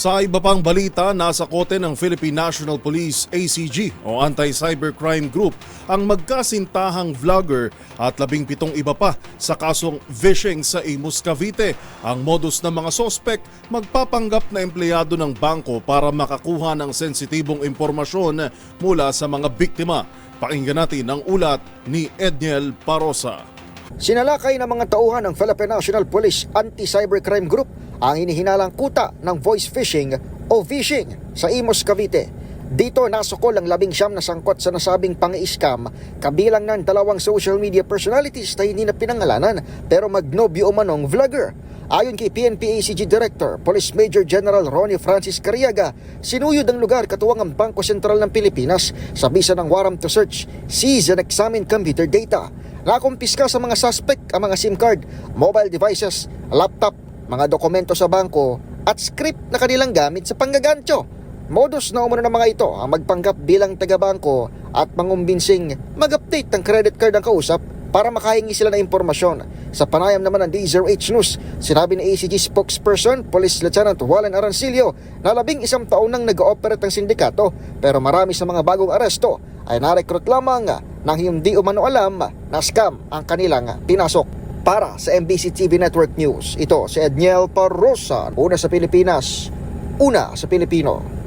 Sa iba pang balita, nasa kote ng Philippine National Police ACG o Anti-Cybercrime Group ang magkasintahang vlogger at 17 iba pa sa kasong phishing sa Imus, Cavite. Ang modus ng mga sospek, magpapanggap na empleyado ng bangko para makakuha ng sensitibong impormasyon mula sa mga biktima. Pakinggan natin ang ulat ni Edniel Parosa. Sinalakay ng mga tauhan ng Philippine National Police Anti-Cybercrime Group ang hinihinalang kuta ng voice phishing o phishing sa Imus, Cavite. Dito nasukol ang 19 na sangkot sa nasabing pang-i-scam, kabilang ng 2 social media personalities na hindi na pinangalanan pero magnobyo umanong vlogger. Ayon kay PNP ACG Director, Police Major General Ronnie Francis Cariaga, sinuyod ang lugar katuwang ang Bangko Sentral ng Pilipinas sa bisa ng warrant to search, seize and examine computer data. Nakumpiska sa mga suspect ang mga SIM card, mobile devices, laptop, mga dokumento sa bangko at script na kanilang gamit sa panggagancho. Modus na umano ng mga ito ang magpanggap bilang taga-bangko at mangumbinsing mag-update ng credit card ang kausap para makahingi sila ng impormasyon. Sa panayam naman ng DZRH News, sinabi ni ACG spokesperson Police Lieutenant Wallen Arancilio na 11 taon nang nag-ooperate ang sindikato pero marami sa mga bagong aresto ay narekrut lamang nang hindi umano alam na scam ang kanilang pinasok. Para sa MBC TV Network News, ito si Edniel Parosa, una sa Pilipinas, una sa Pilipino.